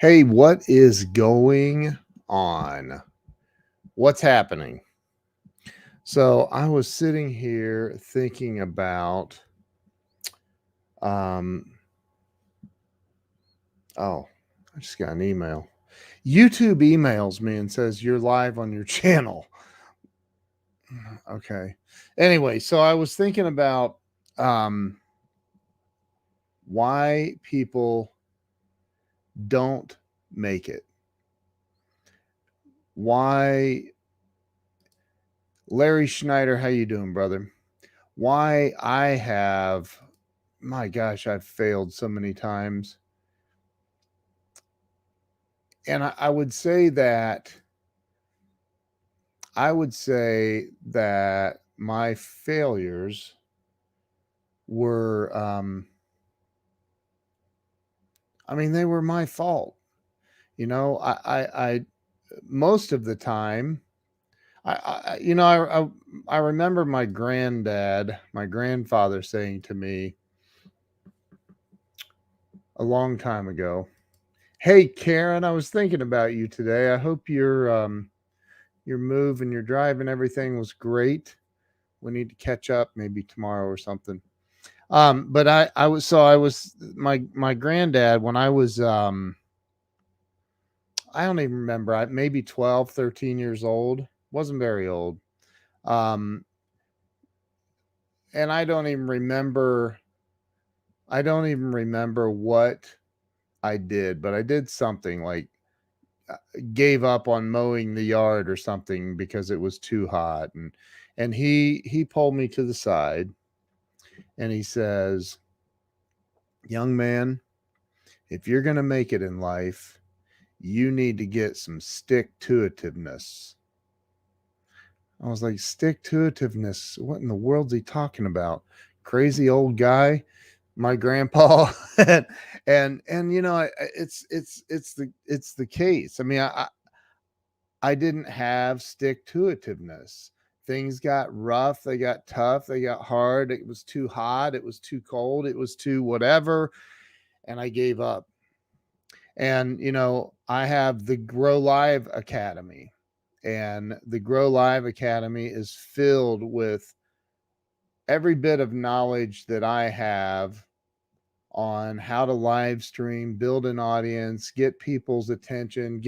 Hey, what is going on? What's happening? So I was sitting here thinking about um oh, I just got an email. YouTube emails me and says you're live on your channel. Okay. Anyway, so I was thinking about um why people don't make it. Why Larry Schneider, how you doing, brother? Why I have my gosh, I've failed so many times. And I would say that my failures were they were my fault. I most of the time I remember my grandfather saying to me a long time ago, "Hey Karen, I was thinking about you today. I hope your move and your drive and everything was great. We need to catch up maybe tomorrow or something." But I was my granddad when I was I don't even remember, maybe 12, 13 years old. Wasn't very old. Um, and I don't even remember what I did, but I did something like gave up on mowing the yard or something because it was too hot, and he pulled me to the side and he says, "Young man, if you're going to make it in life, you need to get some stick to itiveness." I was like, stick to itiveness? What in the world's he talking about? Crazy old guy, my grandpa. And it's the case. I didn't have stick to itiveness. Things got rough, they got tough, they got hard. It was too hot, it was too cold, it was too whatever, and I gave up. And I have the Grow Live Academy, and the Grow Live Academy is filled with every bit of knowledge that I have on how to live stream, build an audience, get people's attention,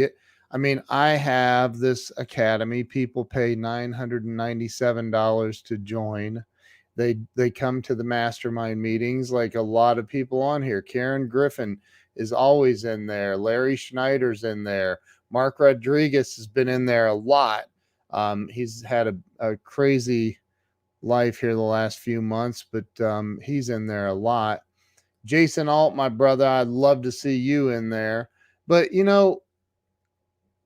I have this academy. People pay $997 to join. They come to the mastermind meetings like a lot of people on here. Karen Griffin is always in there. Larry Schneider's in there. Mark Rodriguez has been in there a lot. He's had a crazy life here the last few months, but he's in there a lot. Jason Alt, my brother, I'd love to see you in there. But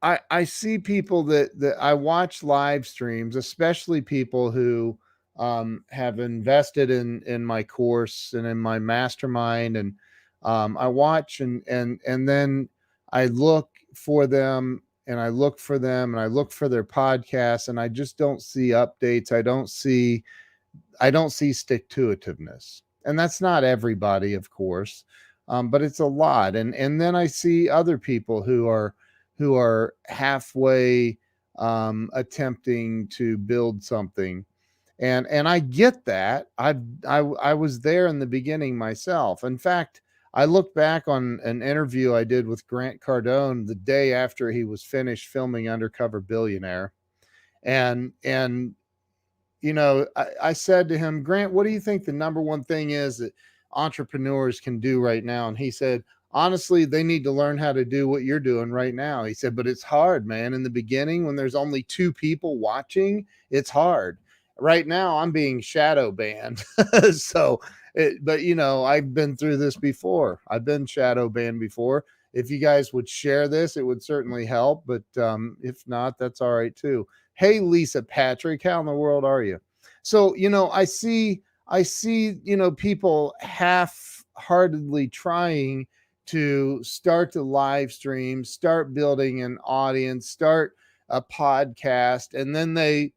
I see people that I watch live streams, especially people who have invested in my course and in my mastermind, and I watch and then I look for them and I look for them and I look for their podcasts, and I just don't see updates. I don't see stick to itiveness, and that's not everybody, of course, but it's a lot. And then I see other people who are halfway attempting to build something, and I get that. I was there in the beginning myself. In fact, I look back on an interview I did with Grant Cardone the day after he was finished filming Undercover Billionaire, and I said to him, "Grant, what do you think the number one thing is that entrepreneurs can do right now?" And he said, "Honestly, they need to learn how to do what you're doing right now." He said, "But it's hard, man. In the beginning, when there's only two people watching, it's hard. Right now, I'm being shadow banned." But I've been through this before. I've been shadow banned before. If you guys would share this, it would certainly help. But if not, that's all right too. Hey, Lisa Patrick, how in the world are you? So, I see, people half-heartedly trying to start the live stream, start building an audience, start a podcast, and then they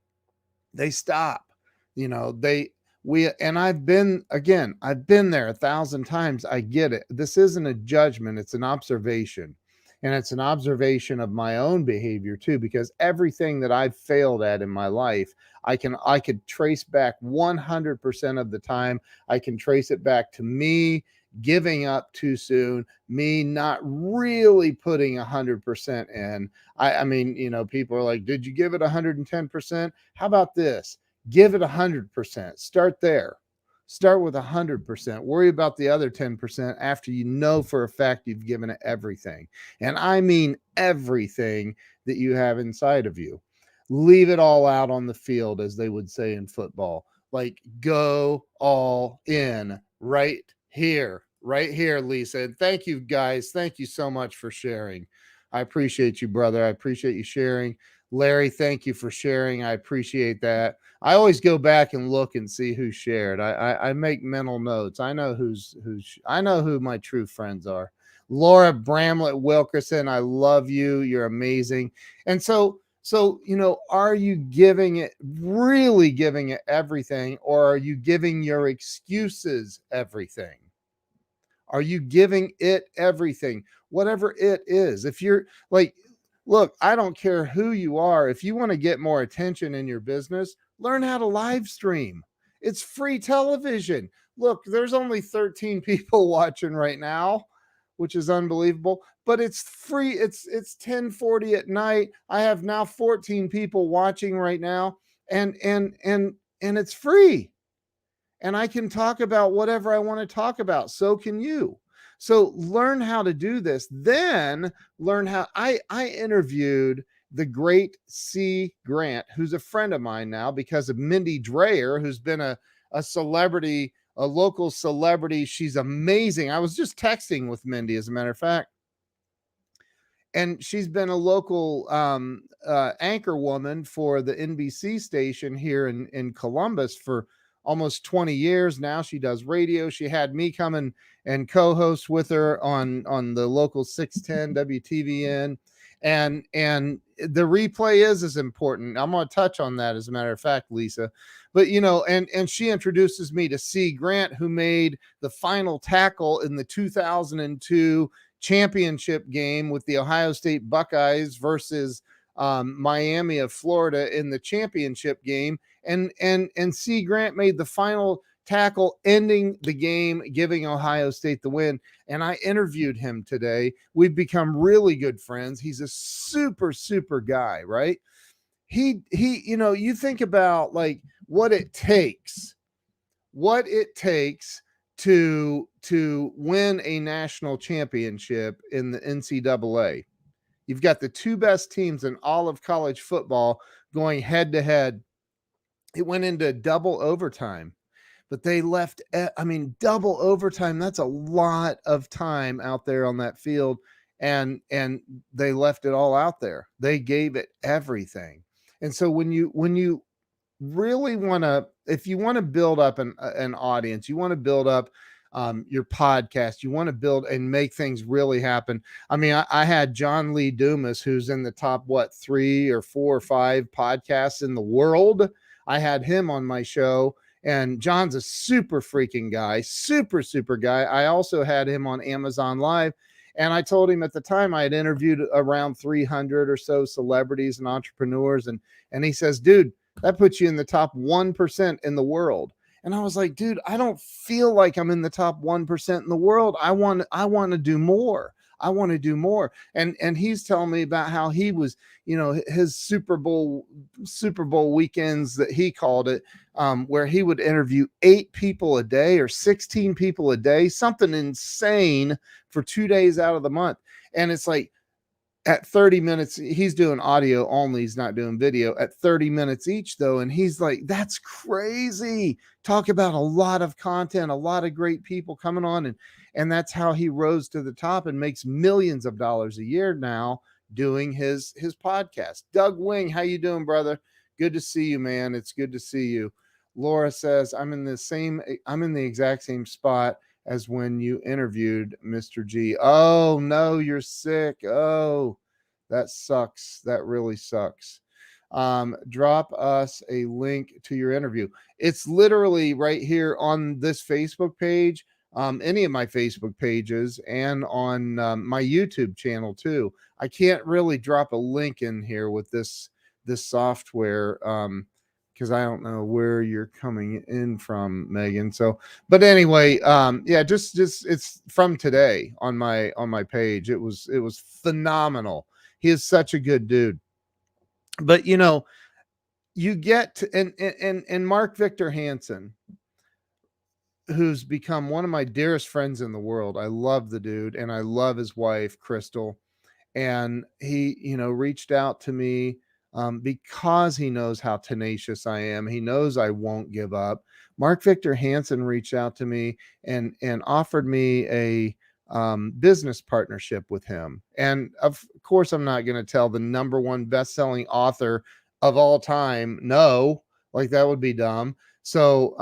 stop. You know, they we and I've been there 1,000 times. I get it. This isn't a judgment, it's an observation. And it's an observation of my own behavior too, because everything that I've failed at in my life, I could trace back 100% of the time. I can trace it back to me giving up too soon, me not really putting 100% in. I mean, people are like, did you give it 110%? How about this? Give it 100%. Start there. Start with 100%. Worry about the other 10% after you know for a fact you've given it everything. And I mean everything that you have inside of you. Leave it all out on the field, as they would say in football. Like, go all in right here, Lisa. And thank you, guys. Thank you so much for sharing. I appreciate you, brother. I appreciate you sharing. Larry, thank you for sharing. I appreciate that. I always go back and look and see who shared. I make mental notes. I know I know who my true friends are. Laura Bramlett Wilkerson, I love you. You're amazing. And so, are you really giving it everything, or are you giving your excuses everything? Are you giving it everything? Whatever it is. If you're like, look, I don't care who you are. If you want to get more attention in your business, learn how to live stream. It's free television. Look, there's only 13 people watching right now, which is unbelievable, but it's free. It's 10:40 at night. I have now 14 people watching right now, and it's free, and I can talk about whatever I want to talk about. So can you. So learn how to do this. Then learn how. I interviewed the great C. Grant, who's a friend of mine now because of Mindy Dreyer, who's been a celebrity, a local celebrity. She's amazing. I was just texting with Mindy, as a matter of fact. And she's been a local anchor woman for the NBC station here in Columbus for almost 20 years now. She does radio. She had me come and co-host with her on the local 610 WTVN. And the replay is important. I'm going to touch on that, as a matter of fact, Lisa. But and she introduces me to C. Grant, who made the final tackle in the 2002 championship game with the Ohio State Buckeyes versus Miami of Florida in the championship game. And C. Grant made the final tackle, ending the game, giving Ohio State the win. And I interviewed him today. We've become really good friends. He's a super, super guy, right? You think about like what it takes to win a national championship in the NCAA. You've got the two best teams in all of college football going head to head. It went into double overtime, but they left, double overtime. That's a lot of time out there on that field. And they left it all out there. They gave it everything. And so when you really want to, if you want to build up an audience, you want to build up your podcast, you want to build and make things really happen. I mean, I had John Lee Dumas, who's in the top, 3 or 4 or 5 podcasts in the world. I had him on my show, and John's a super freaking guy, super, super guy. I also had him on Amazon Live. And I told him at the time I had interviewed around 300 or so celebrities and entrepreneurs. And he says, dude, that puts you in the top 1% in the world. And I was like, dude, I don't feel like I'm in the top 1% in the world. I want to do more. I want to do more. And he's telling me about how he was, his Super Bowl weekends, that he called it, where he would interview 8 people a day or 16 people a day, something insane, for 2 days out of the month. And it's like, at 30 minutes, he's doing audio only. He's not doing video, at 30 minutes each, though. And he's like, that's crazy. Talk about a lot of content, a lot of great people coming on. And that's how he rose to the top and makes millions of dollars a year now doing his podcast. Doug Wing, how you doing, brother? Good to see you, man. It's good to see you. Laura says, I'm in the exact same spot as when you interviewed Mr. G. Oh, no, you're sick. Oh, that sucks. That really sucks. Drop us a link to your interview. It's literally right here on this Facebook page. any of my Facebook pages and on my YouTube channel too. I can't really drop a link in here with this software because I don't know where you're coming in from, Megan. So, but anyway, yeah, just it's from today on my page. It was phenomenal. He is such a good dude. But you get to, and Mark Victor Hansen, who's become one of my dearest friends in the world. I love the dude and I love his wife, Crystal. And he, reached out to me because he knows how tenacious I am. He knows I won't give up. Mark Victor Hansen reached out to me and offered me a business partnership with him. And of course, I'm not going to tell the number one best-selling author of all time no, like that would be dumb. So,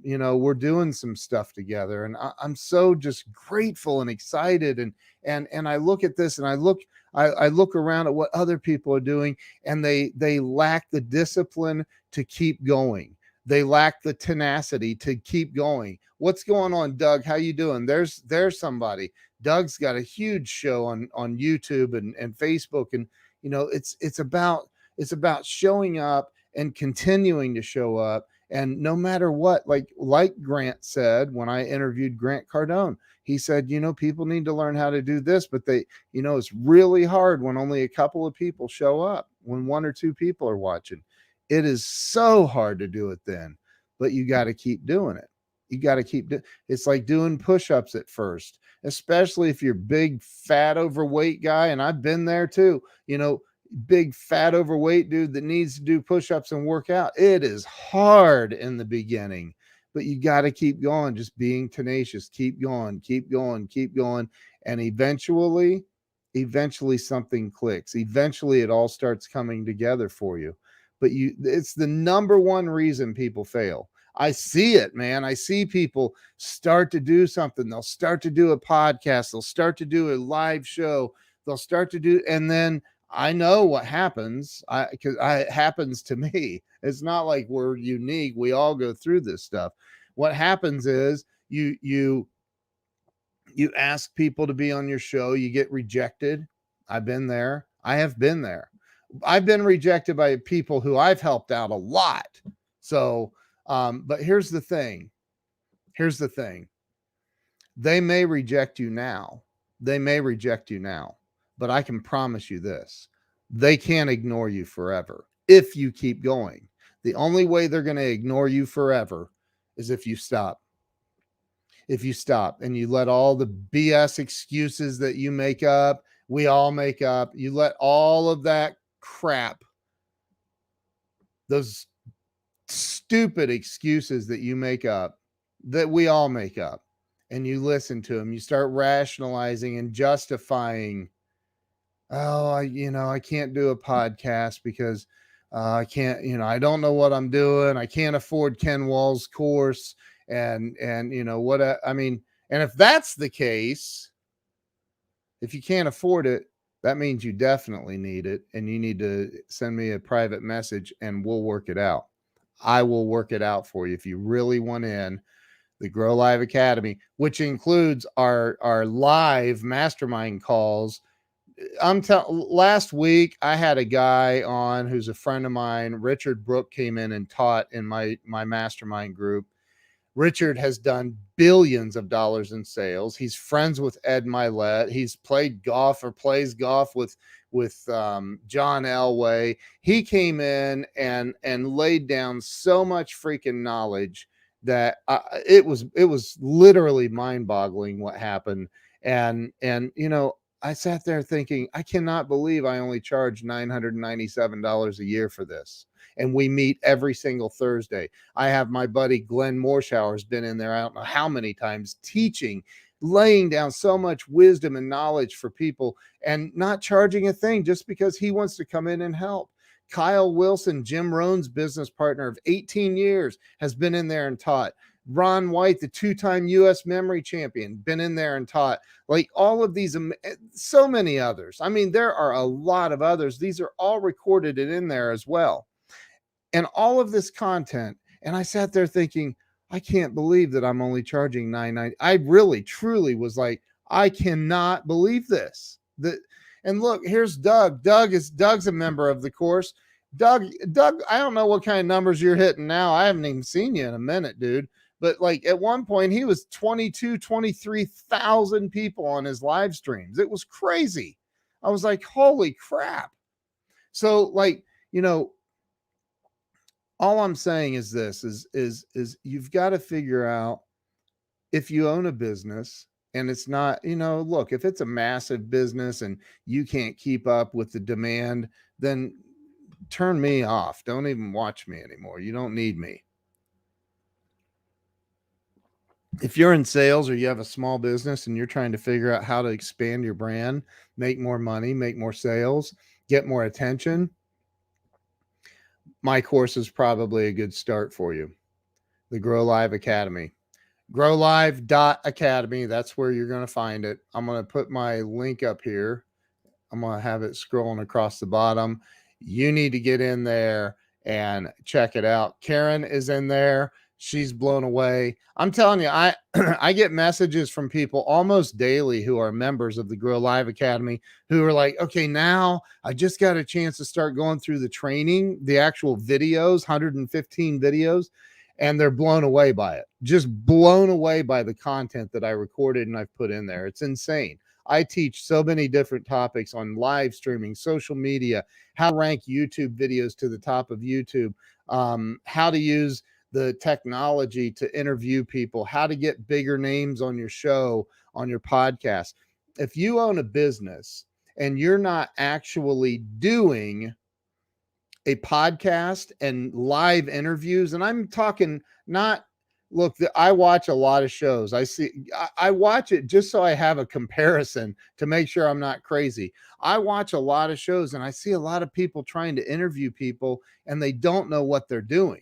we're doing some stuff together, and I'm so just grateful and excited. And I look at this, and I look around at what other people are doing, and they lack the discipline to keep going. They lack the tenacity to keep going. What's going on, Doug? How you doing? There's somebody. Doug's got a huge show on YouTube and Facebook, and it's about showing up and continuing to show up. And no matter what, like Grant said when I interviewed Grant Cardone, he said, people need to learn how to do this, but it's really hard when only a couple of people show up, when one or two people are watching. It is so hard to do it then, but you got to keep doing it. You got to it's like doing push-ups at first, especially if you're big, fat, overweight guy. And I've been there too, big, fat, overweight dude that needs to do push-ups and work out. It is hard in the beginning, but you got to keep going, just being tenacious, keep going, keep going, keep going. And eventually something clicks. Eventually it all starts coming together for you. But it's the number one reason people fail. I see it, man. I see people start to do something. They'll start to do a podcast. They'll start to do a live show. They'll start to do, and then I know what happens. Because it happens to me. It's not like we're unique. We all go through this stuff. What happens is you ask people to be on your show. You get rejected. I've been there. I have been there. I've been rejected by people who I've helped out a lot. So, but here's the thing. They may reject you now. But I can promise you this. They can't ignore you forever if you keep going. The only way they're going to ignore you forever is if you stop. If you stop and you let all the BS excuses that you make up, we all make up, you let all of that crap, those stupid excuses that you make up, that we all make up, and you listen to them, you start rationalizing and justifying. Oh, I can't do a podcast because I can't, I don't know what I'm doing. I can't afford Ken Wall's course. And what, I mean, and if that's the case, if you can't afford it, that means you definitely need it. And you need to send me a private message and we'll work it out. I will work it out for you. If you really want in the Grow Live Academy, which includes our live mastermind calls. Last week I had a guy on who's a friend of mine. Richard Brook came in and taught in my mastermind group. Richard has done billions of dollars in sales. He's friends with Ed Milet. He's played golf or plays golf with John Elway. He came in and laid down so much freaking knowledge that it was literally mind-boggling what happened. And I sat there thinking, I cannot believe I only charge $997 a year for this. And we meet every single Thursday. I have my buddy Glenn Morshower has been in there, I don't know how many times, teaching, laying down so much wisdom and knowledge for people and not charging a thing just because he wants to come in and help. Kyle Wilson, Jim Rohn's business partner of 18 years, has been in there and taught. Ron White, the two-time U.S. memory champion, been in there and taught. Like all of these, so many others. I mean, there are a lot of others. These are all recorded and in there as well. And all of this content. And I sat there thinking, I can't believe that I'm only charging $9.90. I really, truly was like, I cannot believe this. And look, here's Doug. Doug's a member of the course. Doug, I don't know what kind of numbers you're hitting now. I haven't even seen you in a minute, dude. But like at one point, he was 23,000 people on his live streams. It was crazy. I was like, holy crap. So like, all I'm saying is this is you've got to figure out, if you own a business and it's not, look, if it's a massive business and you can't keep up with the demand, then turn me off. Don't even watch me anymore. You don't need me. If you're in sales or you have a small business and you're trying to figure out how to expand your brand, make more money, make more sales, get more attention, my course is probably a good start for you. The Grow Live Academy. growlive.academy. That's where you're going to find it. I'm going to put my link up here. I'm going to have it scrolling across the bottom. You need to get in there and check it out. Karen is in there. She's blown away. I'm telling you, I I get messages from people almost daily who are members of the Grow Live Academy who are like, okay, now I just got a chance to start going through the training, the actual videos, 115 videos, and they're blown away by it. Just blown away by the content that I recorded and I've put in there. It's insane. I teach so many different topics on live streaming, social media, how to rank YouTube videos to the top of YouTube, how to use the technology to interview people, how to get bigger names on your show, on your podcast. If you own a business and you're not actually doing a podcast and live interviews, and I'm talking not, look, I watch a lot of shows. I watch it just so I have a comparison to make sure I'm not crazy. I watch a lot of shows and I see a lot of people trying to interview people and they don't know what they're doing.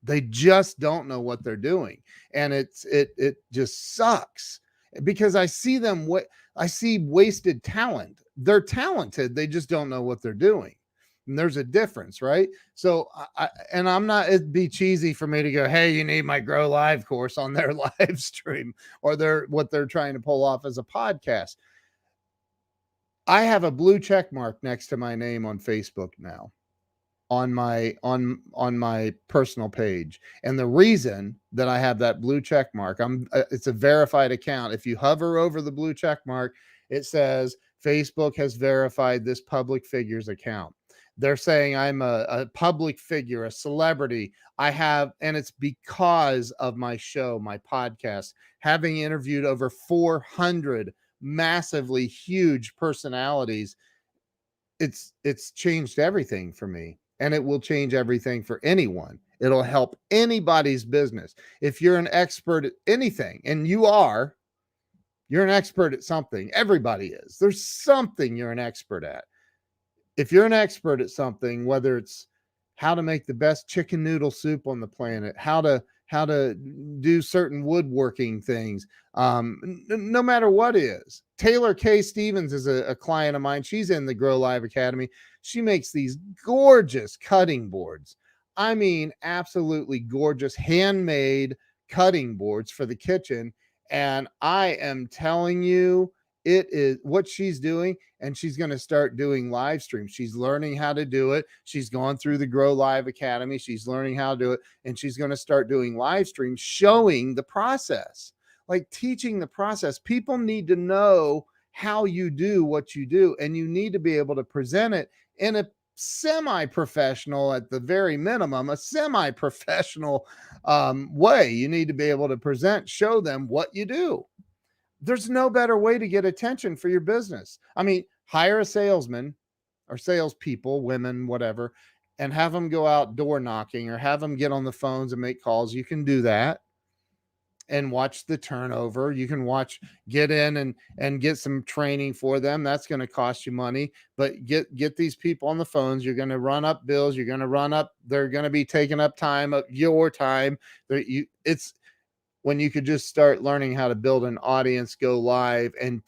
They just don't know what they're doing. And it just sucks because I see I see wasted talent. They're talented. They just don't know what they're doing. And there's a difference, right? So I'm not, it'd be cheesy for me to go, hey, you need my Grow Live course on their live stream or what they're trying to pull off as a podcast. I have a blue check mark next to my name on Facebook now on my personal page. And the reason that I have that blue check mark, it's a verified account. If you hover over the blue check mark, it says Facebook has verified this public figure's account. They're saying I'm a public figure, a celebrity. And it's because of my show, my podcast, having interviewed over 400 massively huge personalities. It's changed everything for me, and it will change everything for anyone. It'll help anybody's business. If you're an expert at anything, and you're an expert at something. Everybody is. There's something you're an expert at. If you're an expert at something, whether it's how to make the best chicken noodle soup on the planet, how to do certain woodworking things, no matter what it is. Taylor K. Stevens is a client of mine. She's in the Grow Live Academy. She makes these gorgeous cutting boards. I mean, absolutely gorgeous handmade cutting boards for the kitchen. And I am telling you, it is what she's doing, and she's going to start doing live streams. She's learning how to do it. She's gone through the Grow Live Academy. She's learning how to do it, and she's going to start doing live streams showing the process, like teaching the process. People need to know how you do what you do, and you need to be able to present it in a semi-professional, at the very minimum, a semi-professional way. You need to be able to show them what you do. There's no better way to get attention for your business. I mean, hire a salesman or salespeople, women, whatever, and have them go out door knocking or have them get on the phones and make calls. You can do that and watch the turnover. You can get in and get some training for them. That's going to cost you money, but get these people on the phones. You're going to run up bills. They're going to be taking up time, your time. It's when you could just start learning how to build an audience, go live, and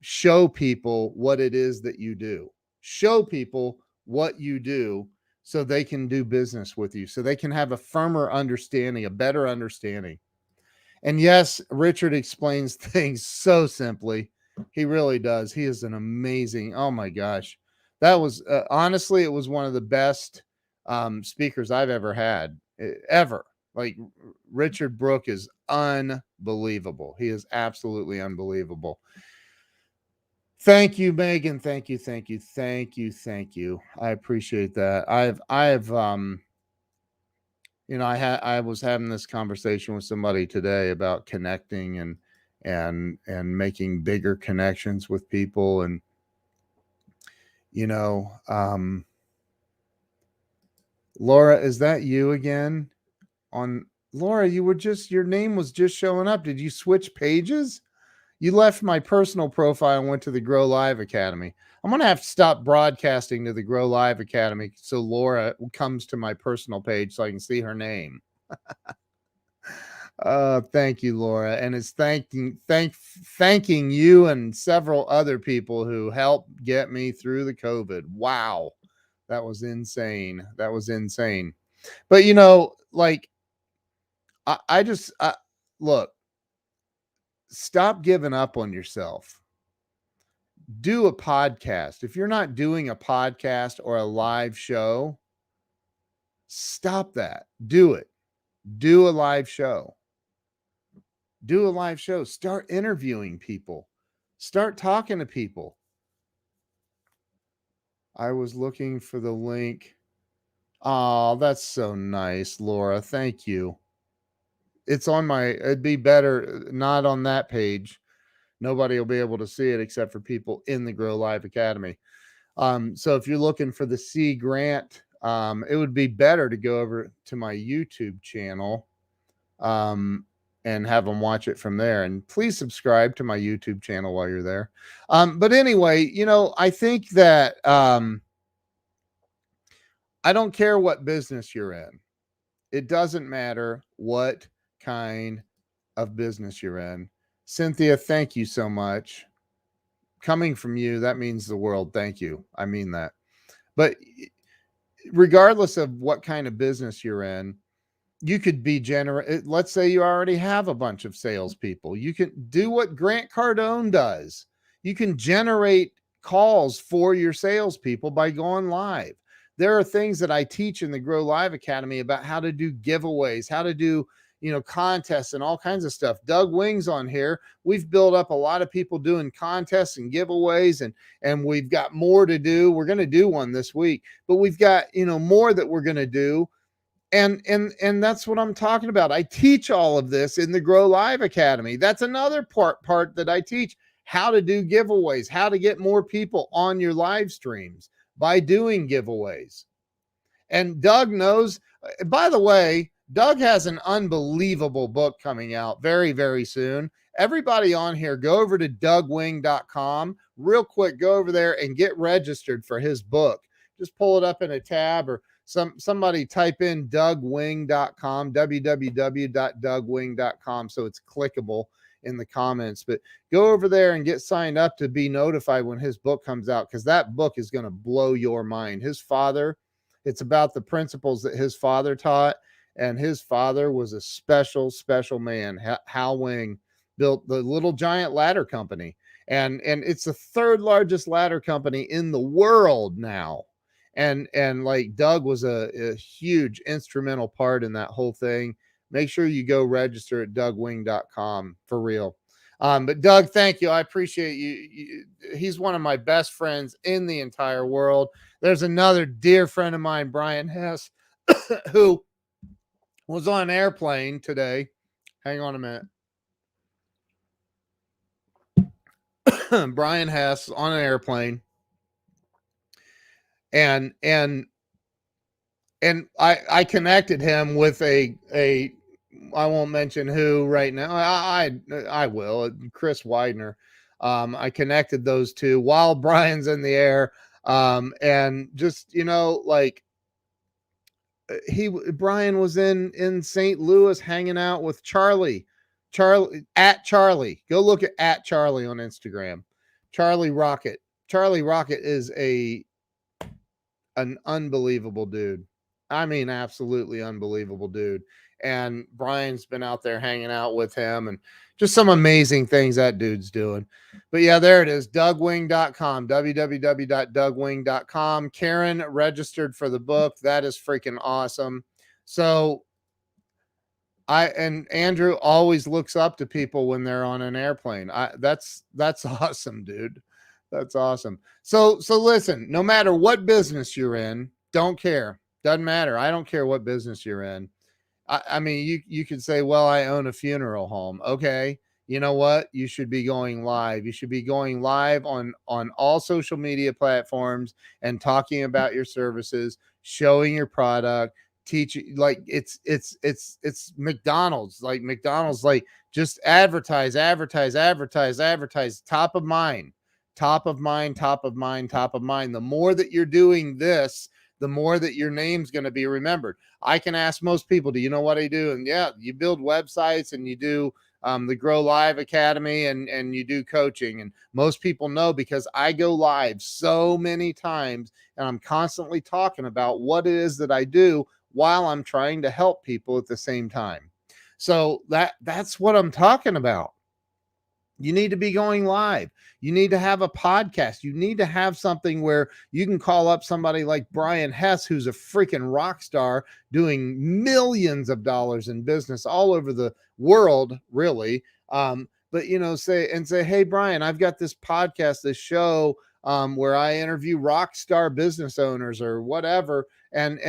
show people what it is that you do. Show people what you do so they can do business with you, so they can have a firmer understanding, a better understanding. And yes, Richard explains things so simply. He really does. He is an amazing, oh my gosh. That was honestly, it was one of the best speakers I've ever had, ever. Like Richard Brooke is unbelievable. He is absolutely unbelievable. Thank you, Megan. Thank you, thank you, thank you, thank you. I appreciate that. I've I was having this conversation with somebody today about connecting and making bigger connections with people. And you know, Laura, is that you again? On Laura, your name was just showing up. Did you switch pages? You left my personal profile and went to the Grow Live Academy. I'm going to have to stop broadcasting to the Grow Live Academy so Laura comes to my personal page so I can see her name. Thank you, Laura. And it's thanking you and several other people who helped get me through the COVID. Wow. That was insane. That was insane. But like I just look, stop giving up on yourself. Do a podcast. If you're not doing a podcast or a live show, stop that. Do it. Do a live show. Do a live show. Start interviewing people. Start talking to people. I was looking for the link. Oh, that's so nice, Laura. Thank you. It's on it'd be better not on that page. Nobody will be able to see it except for people in the Grow Live Academy. So if you're looking for the C Grant, it would be better to go over to my YouTube channel and have them watch it from there. And please subscribe to my YouTube channel while you're there. But anyway, I think that I don't care what business you're in. It doesn't matter what kind of business you're in. Cynthia, thank you so much. Coming from you, that means the world. Thank you. I mean that. But regardless of what kind of business you're in, you could be let's say you already have a bunch of salespeople. You can do what Grant Cardone does. You can generate calls for your salespeople by going live. There are things that I teach in the Grow Live Academy about how to do giveaways, how to do contests and all kinds of stuff. Doug Wing's on here. We've built up a lot of people doing contests and giveaways, and we've got more to do. We're going to do one this week, but we've got more that we're going to do. And that's what I'm talking about. I teach all of this in the Grow Live Academy. That's another part that I teach, how to do giveaways, how to get more people on your live streams by doing giveaways. And Doug knows, by the way, Doug has an unbelievable book coming out very, very soon. Everybody on here, go over to DougWing.com real quick. Go over there and get registered for his book. Just pull it up in a tab, or somebody type in DougWing.com, www.DougWing.com, so it's clickable in the comments. But go over there and get signed up to be notified when his book comes out, because that book is going to blow your mind. His father, it's about the principles that his father taught, and his father was a special man. Hal Wing built the Little Giant Ladder Company, and it's the third largest ladder company in the world now. And like Doug was a huge instrumental part in that whole thing. Make sure you go register at DougWing.com for real. But Doug, thank you. I appreciate you. He's one of my best friends in the entire world. There's another dear friend of mine, Brian Hess, who was on an airplane today. Hang on a minute. Brian Hess on an airplane. And I connected him with a I won't mention who right now. I will. Chris Widener. I connected those two while Brian's in the air. And just, like Brian was in St. Louis hanging out with Charlie. At Charlie. Go look at Charlie on Instagram. Charlie Rocket. Charlie Rocket is a an unbelievable dude. I mean, absolutely unbelievable dude. And Brian's been out there hanging out with him and just some amazing things that dude's doing. But yeah, there it is. DougWing.com, www.dougwing.com. Karen registered for the book. That is freaking awesome. So and Andrew always looks up to people when they're on an airplane. That's awesome, dude. That's awesome. So listen, no matter what business you're in, don't care. Doesn't matter. I don't care what business you're in. I mean, you could say, well, I own a funeral home. Okay. You know what? You should be going live. You should be going live on all social media platforms and talking about your services, showing your product, teaching. Like it's McDonald's. Like McDonald's, like just advertise, advertise, advertise, advertise. Top of mind, top of mind, top of mind, top of mind. The more that you're doing this, the more that your name's going to be remembered. I can ask most people, do you know what I do? And yeah, you build websites and you do the Grow Live Academy and you do coaching. And most people know because I go live so many times and I'm constantly talking about what it is that I do while I'm trying to help people at the same time. So that's what I'm talking about. You need to be going live. You need to have a podcast. You need to have something where you can call up somebody like Brian Hess, who's a freaking rock star doing millions of dollars in business all over the world, really. But say, hey, Brian, I've got this podcast, this show where I interview rock star business owners or whatever, and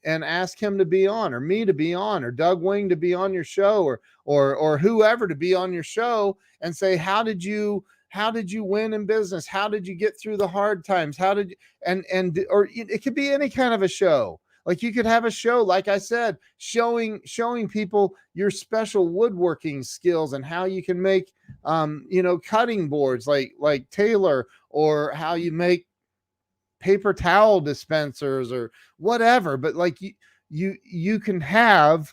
ask him to be on, or me to be on, or Doug Wing to be on your show, or whoever to be on your show, and say, how did you win in business? How did you get through the hard times? How did you, or it could be any kind of a show. Like you could have a show, like I said, showing people your special woodworking skills and how you can make, cutting boards like Taylor, or how you make paper towel dispensers or whatever. But like you can have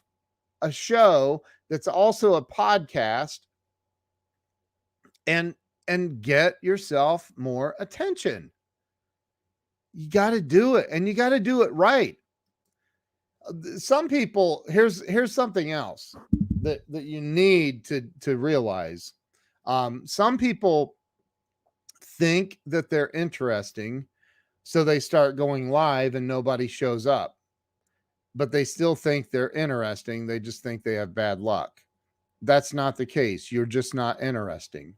a show that's also a podcast and get yourself more attention. You got to do it, and you got to do it right. Some people, here's something else that you need to realize. Some people think that they're interesting, so they start going live and nobody shows up, but they still think they're interesting. They just think they have bad luck. That's not the case. You're just not interesting.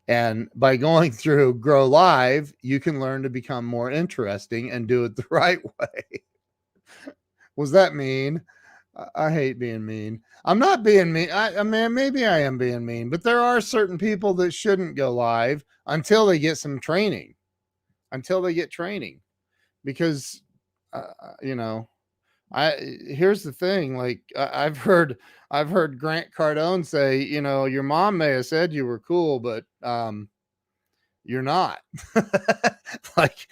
And by going through Grow Live, you can learn to become more interesting and do it the right way. Was that mean? I hate being mean. I'm not being mean. I mean, maybe I am being mean, but there are certain people that shouldn't go live until they get some training, until they get training, because, here's the thing. Like I've heard Grant Cardone say, your mom may have said you were cool, but, you're not. Like,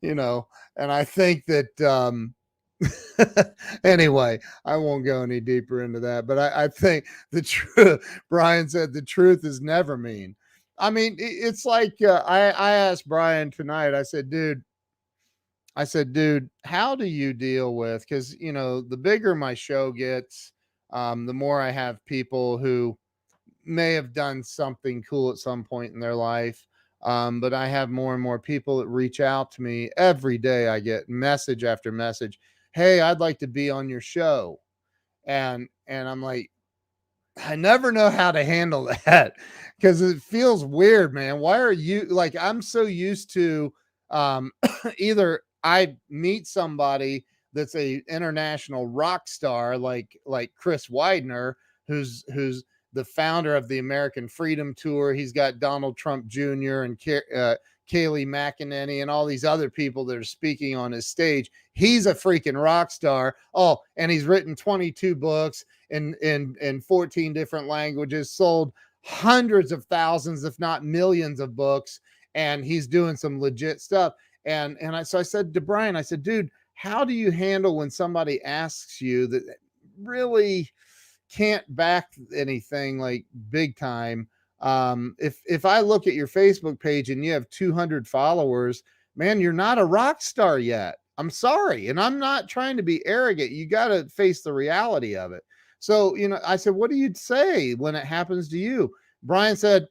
and I think that, anyway, I won't go any deeper into that, but I think the truth, Brian said, the truth is never mean. I mean, it's like, I asked Brian tonight, I said, dude, how do you deal with, because, the bigger my show gets, the more I have people who may have done something cool at some point in their life. But I have more and more people that reach out to me every day. I get message after message. Hey, I'd like to be on your show. And I'm like, I never know how to handle that because it feels weird, man. Why are you, like, I'm so used to, either I meet somebody that's a international rock star, like Chris Widener, who's the founder of the American Freedom Tour. He's got Donald Trump Jr. and Kayleigh McEnany and all these other people that are speaking on his stage. He's a freaking rock star. Oh, and he's written 22 books in 14 different languages, sold hundreds of thousands, if not millions of books. And he's doing some legit stuff. So I said to Brian, I said, dude, how do you handle when somebody asks you that really can't back anything like big time? If I look at your Facebook page and you have 200 followers, man, you're not a rock star yet. I'm sorry. And I'm not trying to be arrogant. You got to face the reality of it. So, I said, what do you say when it happens to you? Brian said,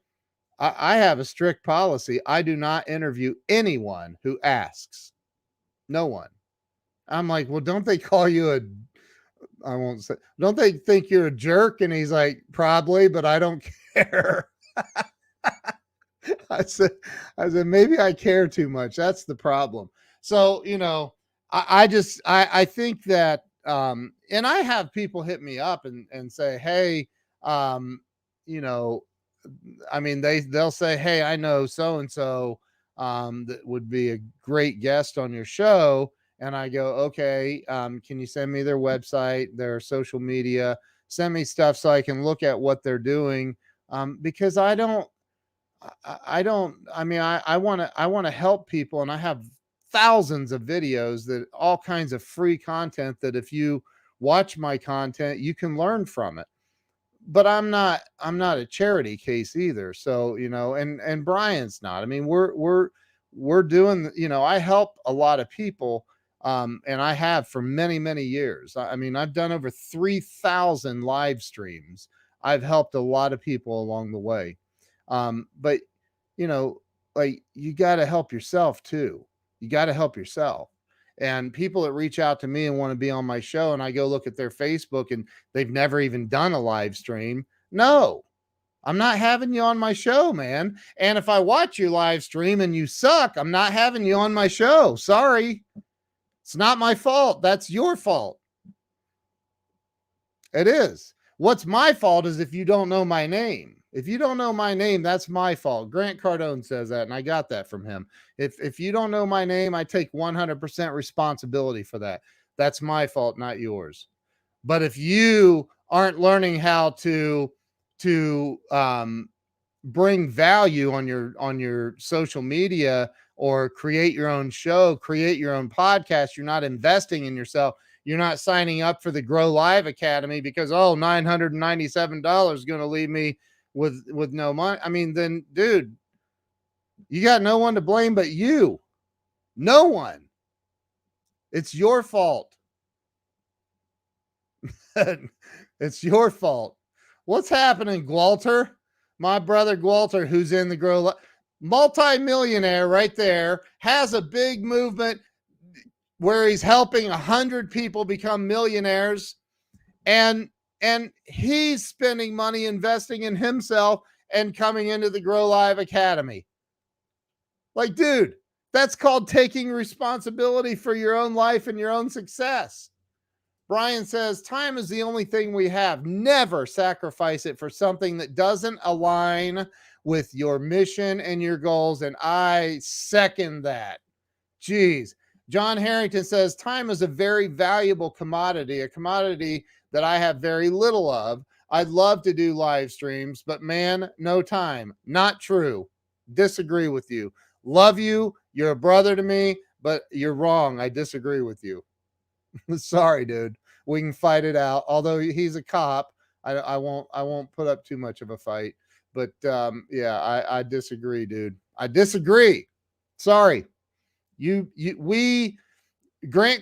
I have a strict policy. I do not interview anyone who asks. No one. I'm like, well, don't they call you I won't say, don't they think you're a jerk? And he's like, probably, but I don't care. I said, maybe I care too much. That's the problem. So, I think that, and I have people hit me up and say, hey, they'll say, hey, I know so-and-so, that would be a great guest on your show. And I go, okay, can you send me their website, their social media, send me stuff so I can look at what they're doing. Because I want to help people, and I have thousands of videos, that all kinds of free content that if you watch my content, you can learn from it. But I'm not a charity case either. So, and Brian's not. I mean, we're doing, I help a lot of people. And I have for many, many years. I mean, I've done over 3,000 live streams. I've helped a lot of people along the way. But like, you got to help yourself too. You got to help yourself. And people that reach out to me and want to be on my show, and I go look at their Facebook and they've never even done a live stream. No, I'm not having you on my show, man. And if I watch your live stream and you suck, I'm not having you on my show. Sorry. It's not my fault. That's your fault. It is. What's my fault is if you don't know my name. If you don't know my name, that's my fault. Grant Cardone says that, and I got that from him. If you don't know my name, I take 100% responsibility for that. That's my fault, not yours. But if you aren't learning how to bring value on your social media, or create your own show, create your own podcast, you're not investing in yourself. You're not signing up for the Grow Live Academy because, $997 is going to leave me with no money. I mean, then, dude, you got no one to blame but you. No one. It's your fault. It's your fault. What's happening, Gwalter? My brother Gwalter, who's in the Grow Live, multi-millionaire right there, has a big movement where he's helping 100 people become millionaires, and he's spending money investing in himself and coming into the Grow Live Academy. Like, dude, that's called taking responsibility for your own life and your own success. Brian says, time is the only thing we have. Never sacrifice it for something that doesn't align with your mission and your goals. And I second that. Jeez. John Harrington says, time is a very valuable commodity, a commodity that I have very little of. I'd love to do live streams, but man, no time. Not true. Disagree with you. Love you. You're a brother to me, but you're wrong. I disagree with you. Sorry, dude. We can fight it out. Although he's a cop, I won't put up too much of a fight. But yeah, I disagree, dude. I disagree. Sorry. Grant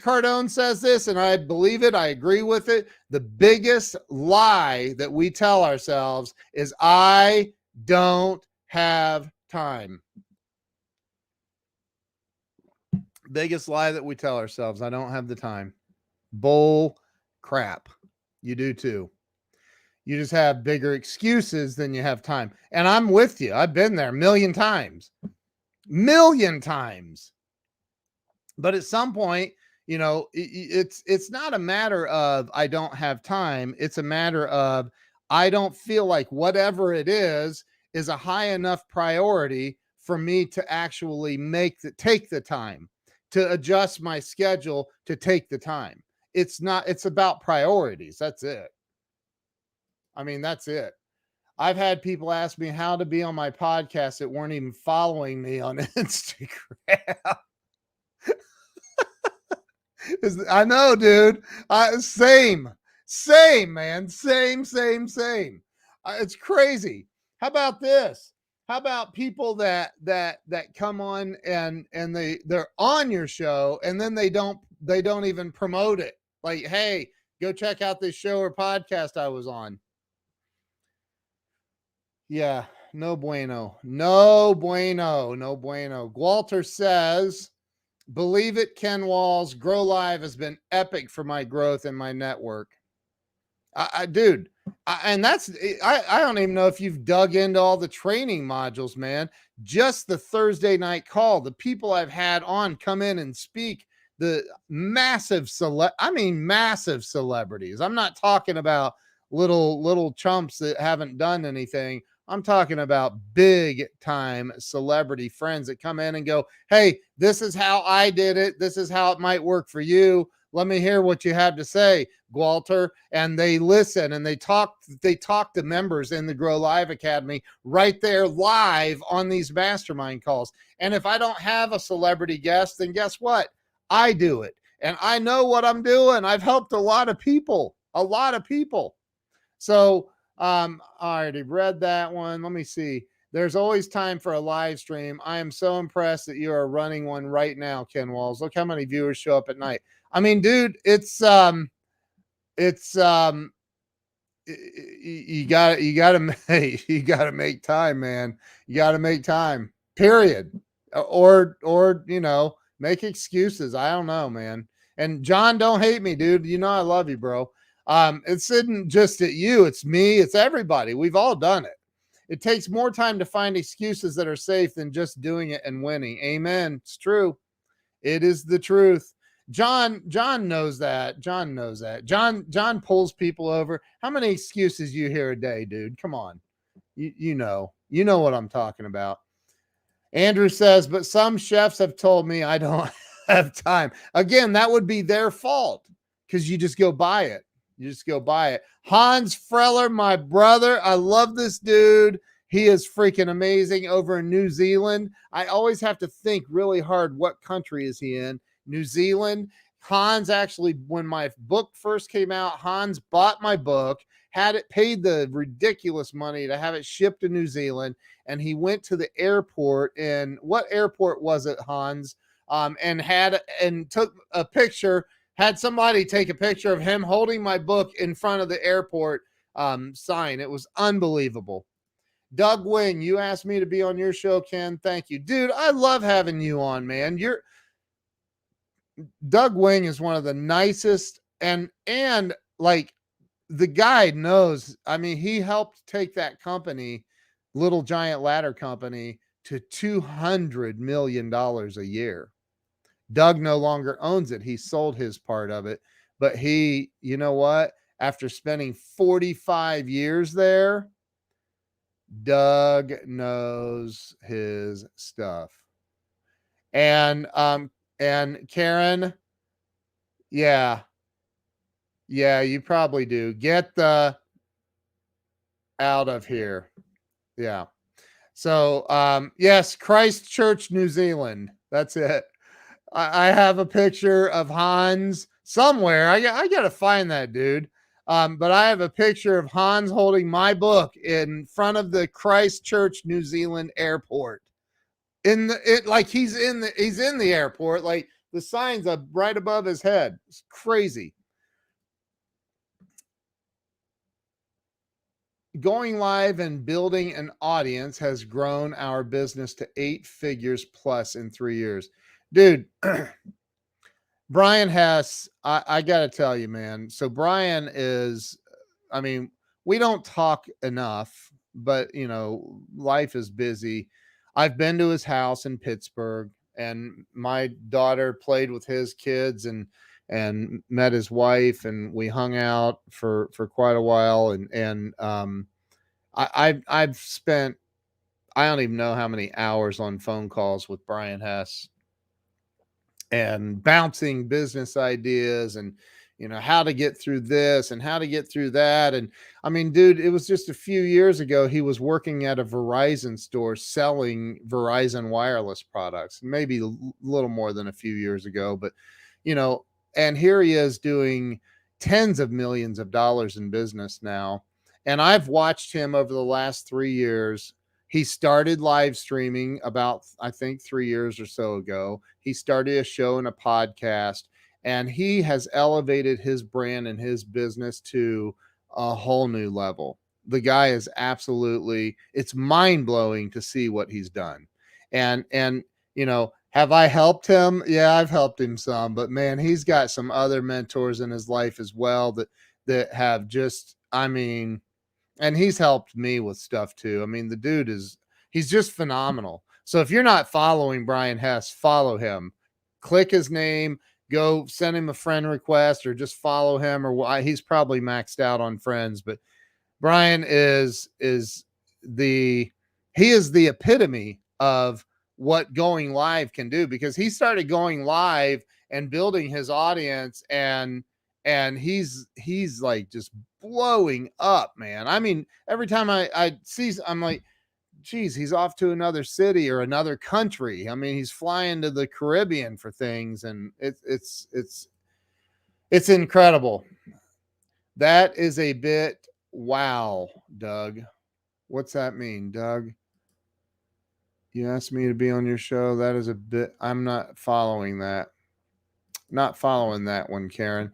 Cardone says this, and I believe it. I agree with it. The biggest lie that we tell ourselves is, I don't have time. Biggest lie that we tell ourselves, I don't have the time. Bull crap. You do too. You just have bigger excuses than you have time. And I'm with you. I've been there a million times. But at some point, it's not a matter of I don't have time. It's a matter of I don't feel like whatever it is a high enough priority for me to actually take the time to adjust my schedule to take the time. It's about priorities. That's it. I mean, that's it. I've had people ask me how to be on my podcast that weren't even following me on Instagram. I know, dude. Same, man. Same. It's crazy. How about this? How about people that come on and they're on your show and then they don't even promote it. Like, hey, go check out this show or podcast I was on. Yeah, no bueno. No bueno. No bueno. Walter says, believe it, Ken Walls, Grow Live has been epic for my growth and my network. Dude, and that's, I don't even know if you've dug into all the training modules, man. Just the Thursday night call, the people I've had on come in and speak, the massive massive celebrities. I'm not talking about little chumps that haven't done anything. I'm talking about big time celebrity friends that come in and go, hey, this is how I did it. This is how it might work for you. Let me hear what you have to say, Walter. And they listen and they talk to members in the Grow Live Academy right there live on these mastermind calls. And if I don't have a celebrity guest, then guess what? I do it. And I know what I'm doing. I've helped a lot of people. So I already read that one. Let me see. There's always time for a live stream. I am so impressed that you are running one right now, Ken Walls. Look how many viewers show up at night. I mean, dude, it's you gotta make time, man. You gotta make time, period. Or make excuses. I don't know, man. And John, don't hate me, dude. You know I love you, bro. It's not just at you, it's me, it's everybody. We've all done it. It takes more time to find excuses that are safe than just doing it and winning. Amen. It's true. It is the truth. John knows that. John pulls people over. How many excuses you hear a day, dude? Come on. You know what I'm talking about. Andrew says, but some chefs have told me I don't have time. Again, that would be their fault because you just go buy it. Hans Freller, my brother. I love this dude. He is freaking amazing over in New Zealand. I always have to think really hard, what country is he in? New Zealand. Hans actually, when my book first came out, Hans bought my book, had it, paid the ridiculous money to have it shipped to New Zealand, and he went to the airport. And what airport was it, Hans? And took a picture, had somebody take a picture of him holding my book in front of the airport sign. It was unbelievable. Doug Wing, you asked me to be on your show, Ken. Thank you. Dude, I love having you on, man. Doug Wing is one of the nicest, and like, the guy knows. I mean, he helped take that company, Little Giant Ladder Company, to $200 million a year. Doug no longer owns it. He sold his part of it, but you know what? After spending 45 years there, Doug knows his stuff. And Karen, yeah, you probably do. Get the out of here. Yeah. So, yes, Christchurch, New Zealand. That's it. I have a picture of Hans somewhere. I got to find that dude. But I have a picture of Hans holding my book in front of the Christchurch, New Zealand airport. Like he's in the airport. Like the sign's up right above his head. It's crazy. Going live and building an audience has grown our business to 8 figures plus in 3 years. Dude, Brian Hess, I got to tell you, man. So Brian is, I mean, we don't talk enough, but life is busy. I've been to his house in Pittsburgh, and my daughter played with his kids and met his wife, and we hung out for quite a while. And I've spent, I don't even know how many hours on phone calls with Brian Hess and bouncing business ideas and how to get through this and how to get through that. And I mean, dude, it was just a few years ago he was working at a Verizon store selling Verizon wireless products, maybe a little more than a few years ago, but and here he is doing tens of millions of dollars in business now. And I've watched him over the last 3 years He started live streaming about, I think, 3 years or so ago. He started a show and a podcast, and he has elevated his brand and his business to a whole new level. The guy is absolutely, it's mind blowing to see what he's done. And, have I helped him? Yeah, I've helped him some, but man, he's got some other mentors in his life as well that have just, I mean, and he's helped me with stuff too. I mean, the dude he's just phenomenal. So if you're not following Brian Hess, follow him. Click his name, go send him a friend request or just follow him, or he's probably maxed out on friends, but Brian he is the epitome of what going live can do, because he started going live and building his audience, and he's like just blowing up, man. I mean, every time I see, I'm like, geez, he's off to another city or another country. I mean, he's flying to the Caribbean for things, and it's incredible. That is a bit wow, Doug. What's that mean, Doug? You asked me to be on your show. That is a bit, I'm not following that. Not following that one, Karen.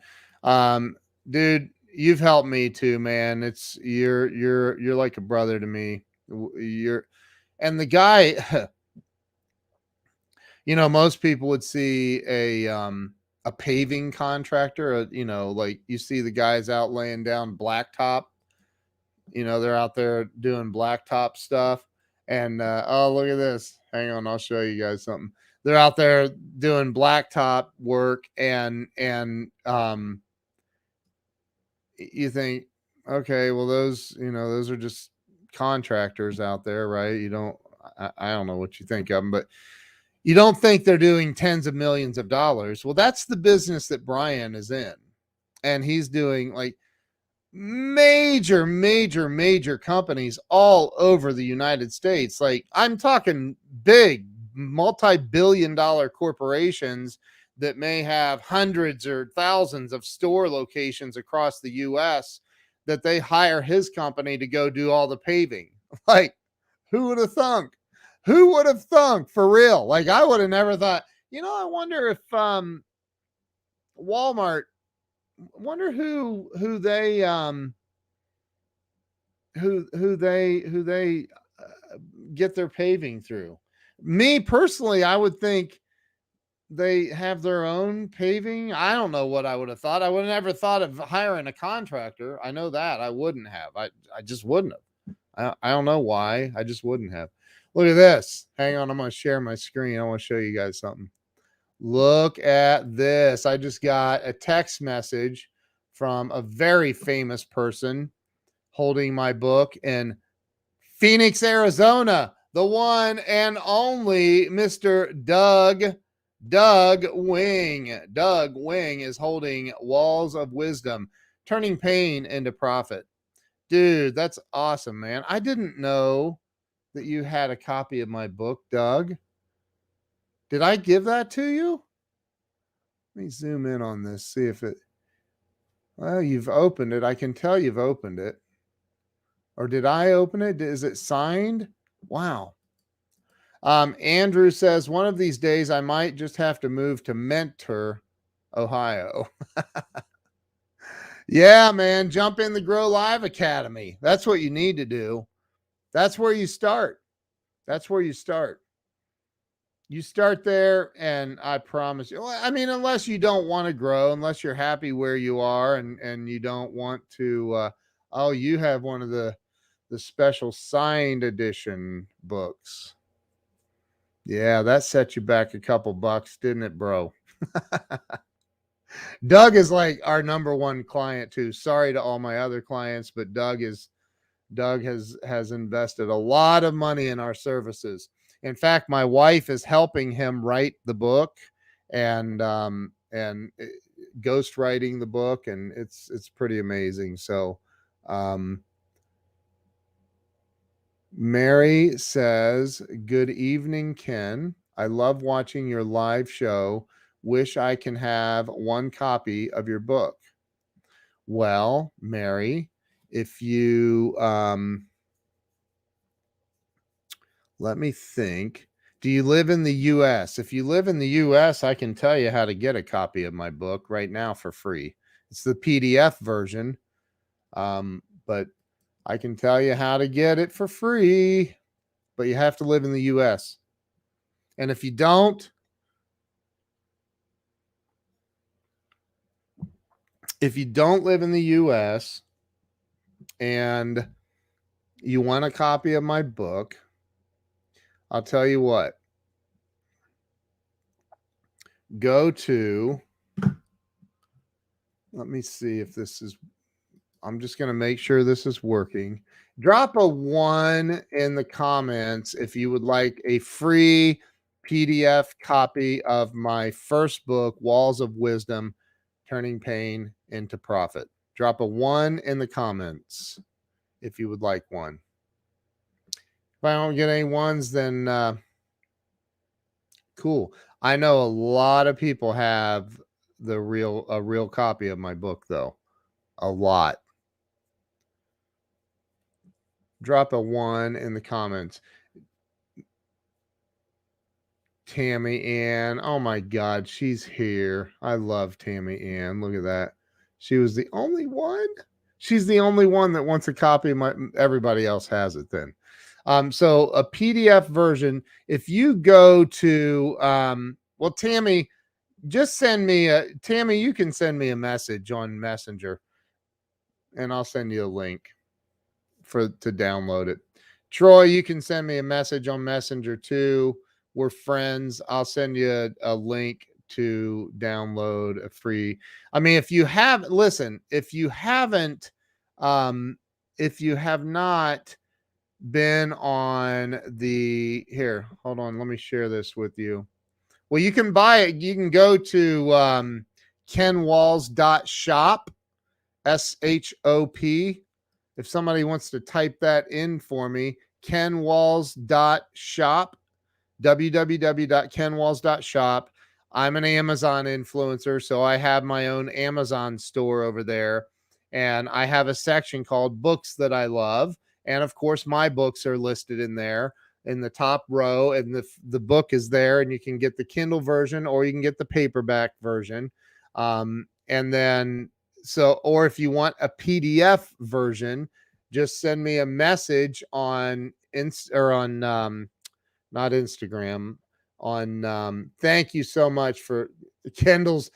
Dude, you've helped me too, man. It's you're like a brother to me. You're and the guy, most people would see a paving contractor, like you see the guys out laying down blacktop. They're out there doing blacktop stuff. And oh, look at this. Hang on, I'll show you guys something. They're out there doing blacktop work, and you think, okay, well, those are just contractors out there, right? I don't know what you think of them, but you don't think they're doing tens of millions of dollars. Well, that's the business that Brian is in. And he's doing like major companies all over the United States. Like, I'm talking big multi-billion dollar corporations that may have hundreds or thousands of store locations across the US, that they hire his company to go do all the paving. Like, who would have thunk? Who would have thunk, for real? Like, I would have never thought. I wonder if Walmart, wonder who they get their paving through. Me personally, I would think they have their own paving. I don't know what I would have thought. I would have never thought of hiring a contractor. I know that I wouldn't have. I just wouldn't have. I don't know why. I just wouldn't have. Look at this. Hang on, I'm going to share my screen. I want to show you guys something. Look at this. I just got a text message from a very famous person holding my book in Phoenix, Arizona. The one and only Mr. Doug Wing. Doug Wing is holding Walls of Wisdom, Turning Pain into Profit. Dude, that's awesome, man. I didn't know that you had a copy of my book, Doug. Did I give that to you? Let me zoom in on this, see if it. Well, you've opened it. I can tell you've opened it. Or did I open it? Is it signed? Wow. Andrew says, one of these days I might just have to move to Mentor, Ohio. Yeah, man. Jump in the Grow Live Academy. That's what you need to do. That's where you start. That's where you start. You start there, and I promise you, I mean, unless you don't want to grow, unless you're happy where you are, and you don't want to, you have one of the special signed edition books. Yeah, that set you back a couple bucks, didn't it, bro? Doug is like our number one client too. Sorry to all my other clients, but Doug has invested a lot of money in our services. In fact, my wife is helping him write the book and ghost writing the book, and it's pretty amazing. So Mary says, good evening, Ken. I love watching your live show. Wish I can have one copy of your book. Well, Mary, if you Let me think. Do you live in the US? If you live in the US, I can tell you how to get a copy of my book right now for free. It's the PDF version. But I can tell you how to get it for free, but you have to live in the US. And if you don't, live in the US and you want a copy of my book, I'll tell you what. Go to, let me see if this is, I'm just going to make sure this is working. Drop a 1 in the comments if you would like a free PDF copy of my first book, Walls of Wisdom, Turning Pain into Profit. Drop a 1 in the comments if you would like one. If I don't get any ones, then cool. I know a lot of people have a real copy of my book, though. A lot. Drop a 1 in the comments. Tammy Ann. Oh my God, she's here. I love Tammy Ann. Look at that. She was the only one. She's the only one that wants a copy of my, everybody else has it then. So a PDF version, if you go to, well, Tammy, just send me Tammy, you can send me a message on Messenger and I'll send you a link to download it. Troy, you can send me a message on Messenger too. We're friends. I'll send you a link to download a free. I mean, if you have, listen, if you haven't, if you have not been on the, here, hold on, let me share this with you. Well, you can buy it. You can go to kenwalls.shop, SHOP. If somebody wants to type that in for me, kenwalls.shop, www.kenwalls.shop. I'm an Amazon influencer, so I have my own Amazon store over there. And I have a section called Books That I Love. And of course, my books are listed in there in the top row. And the book is there, and you can get the Kindle version or you can get the paperback version. And then, or if you want a PDF version, just send me a message on not Instagram, on thank you so much for Kendall's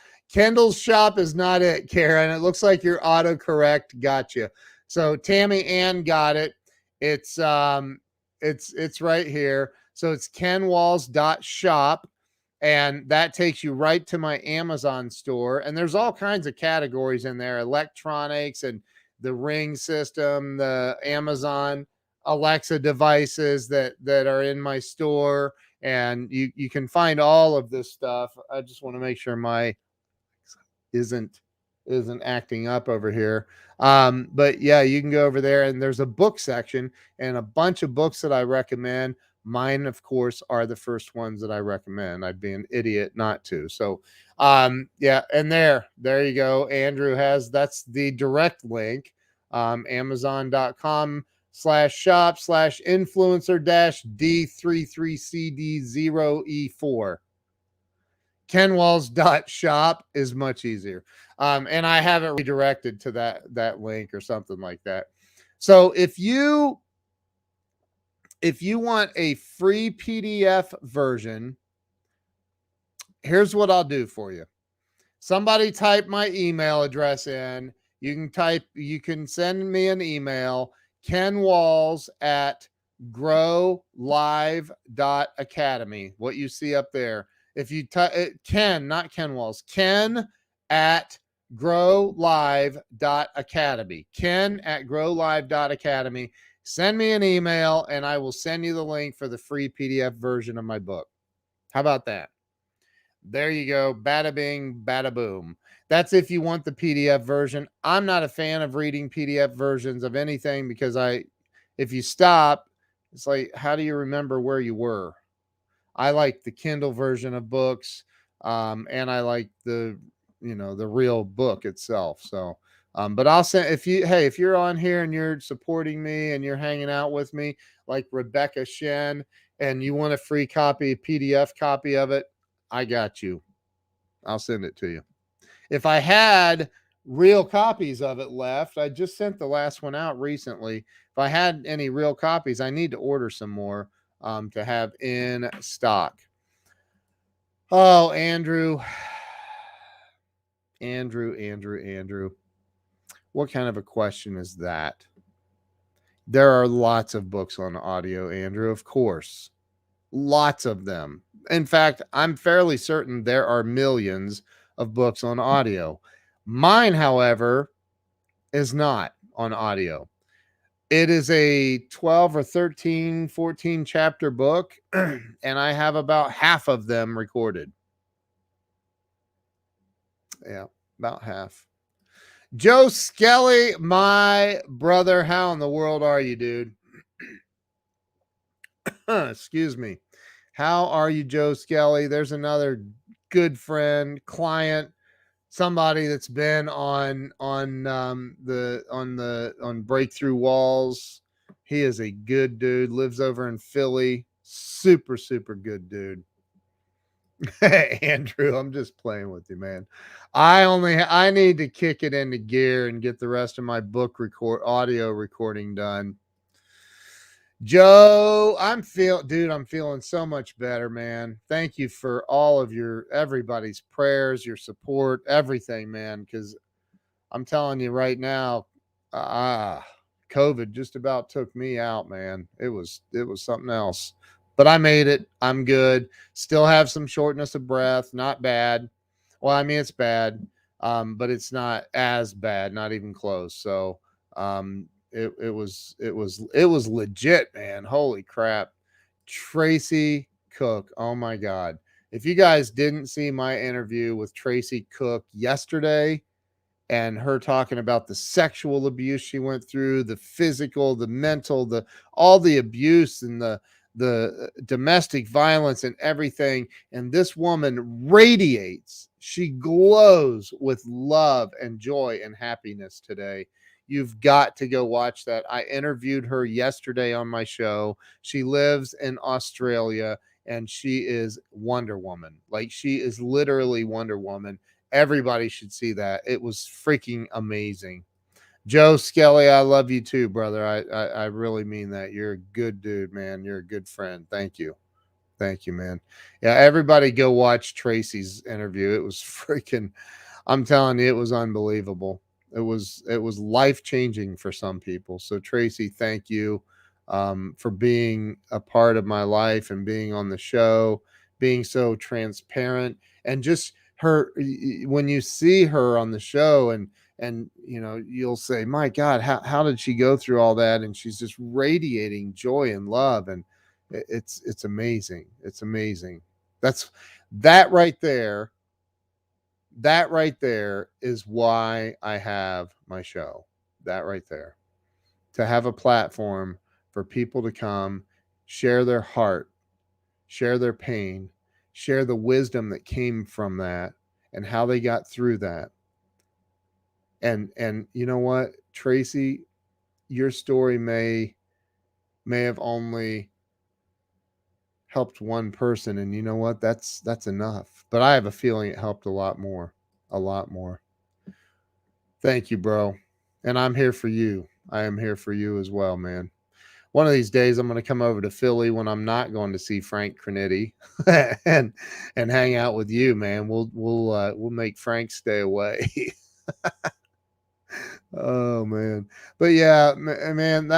shop is not it, Karen. It looks like your autocorrect got you. So Tammy Ann got it. It's right here. So it's kenwalls.shop, and that takes you right to my Amazon store. And there's all kinds of categories in there, electronics and the Ring system, the Amazon Alexa devices that are in my store, and you can find all of this stuff. I just want to make sure my isn't acting up over here. But yeah, you can go over there, and there's a book section and a bunch of books that I recommend. Mine, of course, are the first ones that I recommend. I'd be an idiot not to. So yeah, and there you go. Andrew has, that's the direct link, amazon.com/shop/influencer-D33CD0E4. kenwalls.shop is much easier. And I have it redirected to that link or something like that. So if you want a free PDF version, here's what I'll do for you. Somebody type my email address in. You can send me an email, kenwalls@growlive.academy. What you see up there. If you Ken, not Ken Walls, Ken@growlive.academy. Ken@growlive.academy. Send me an email and I will send you the link for the free PDF version of my book. How about that? There you go. Bada bing, bada boom. That's if you want the PDF version. I'm not a fan of reading PDF versions of anything because if you stop, it's like, how do you remember where you were? I like the Kindle version of books, and I like the real book itself. So, but I'll send, if you're on here and you're supporting me and you're hanging out with me, like Rebecca Shen, and you want a free copy, PDF copy of it, I got you. I'll send it to you. If I had real copies of it left, I just sent the last one out recently. If I had any real copies, I need to order some more to have in stock. Oh, Andrew. Andrew. What kind of a question is that? There are lots of books on audio, Andrew, of course. Lots of them. In fact, I'm fairly certain there are millions of books on audio. Mine, however, is not on audio. It is a 12 or 13, 14 chapter book, and I have about half of them recorded. Yeah, about half. Joe Skelly, my brother, how in the world are you, dude? Excuse me. How are you, Joe Skelly? There's another good friend, client, somebody that's been on Breakthrough Walls. He is a good dude, lives over in Philly. Super good dude. Hey, Andrew, I'm just playing with you, man. I need to kick it into gear and get the rest of my book audio recording done. Joe, I'm feeling so much better, man. Thank you for all of everybody's prayers, your support, everything, man. Because I'm telling you right now, COVID just about took me out, man. It was something else, but I made it. I'm good. Still have some shortness of breath. Not bad. Well, I mean, it's bad, but it's not as bad. Not even close. So, it was legit, man. Holy crap. Tracy Cook. Oh my God. If you guys didn't see my interview with Tracy Cook yesterday and her talking about the sexual abuse she went through, the physical, the mental, all the abuse and the domestic violence and everything, and this woman radiates, she glows with love and joy and happiness today. You've got to go watch that. I interviewed her yesterday on my show. She lives in Australia and she is Wonder Woman. Like, she is literally Wonder Woman. Everybody should see that. It was freaking amazing. Joe Skelly, I love you too, brother. I really mean that. You're a good dude, man. You're a good friend. Thank you. Thank you, man. Yeah, everybody go watch Tracy's interview. It was freaking, I'm telling you, it was unbelievable. It was life-changing for some people. So Tracy, thank you for being a part of my life and being on the show, being so transparent, and just her, when you see her on the show and you'll say, my God, how did she go through all that? And she's just radiating joy and love. And it's amazing. It's amazing. That right there. That right there is why I have my show. That right there. To have a platform for people to come, share their heart, share their pain, share the wisdom that came from that and how they got through that. And you know what, Tracy, your story may have only helped one person, and you know what, that's enough, but I have a feeling it helped a lot more. Thank you, bro. And I'm here for you. I am here for you as well, man. One of these days I'm going to come over to Philly when I'm not going to see Frank Crinetti and hang out with you, man. We'll make Frank stay away. Oh man. But yeah, man,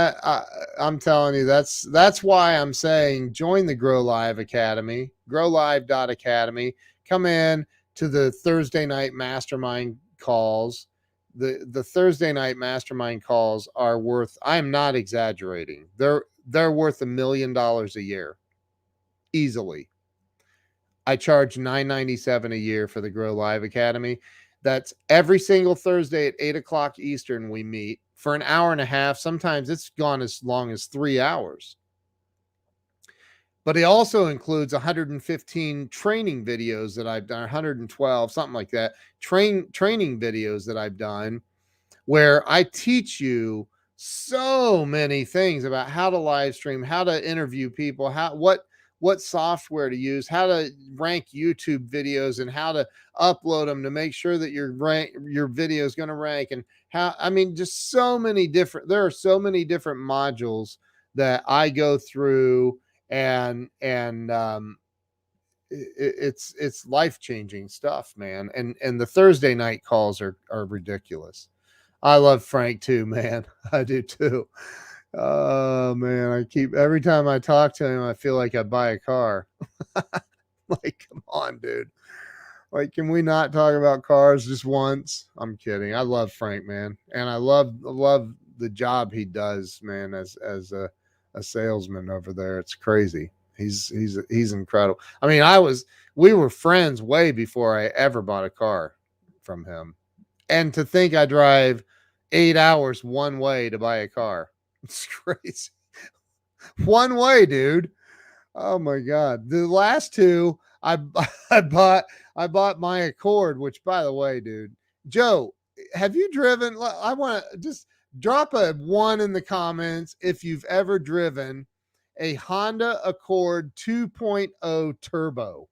I'm telling you, that's why I'm saying join the Grow Live Academy, growlive.academy. Come in to the Thursday night mastermind calls. The Thursday night mastermind calls are worth, I'm not exaggerating. They're worth $1 million a year. Easily. I charge $997 a year for the Grow Live Academy. That's every single Thursday at 8:00 Eastern. We meet for an hour and a half. Sometimes it's gone as long as 3 hours. But it also includes 115 training videos that I've done, 112, something like that. Training videos that I've done where I teach you so many things about how to live stream, how to interview people, what software to use, how to rank YouTube videos, and how to upload them to make sure that your video is going to rank, and how, I mean, just so many different, there are so many different modules that I go through, and it's life-changing stuff, man. And the Thursday night calls are ridiculous. I love Frank too, man. I do too. Oh man, every time I talk to him, I feel like I buy a car. Like, come on, dude. Like, can we not talk about cars just once? I'm kidding. I love Frank, man. And I love the job he does, man, as a salesman over there. It's crazy. He's incredible. I mean, we were friends way before I ever bought a car from him. And to think I drive 8 hours one way to buy a car. It's crazy. One way, dude. Oh my God. The last two I I bought my Accord, which, by the way, dude, Joe, have you driven? I want to just drop a 1 in the comments if you've ever driven a Honda Accord 2.0 turbo.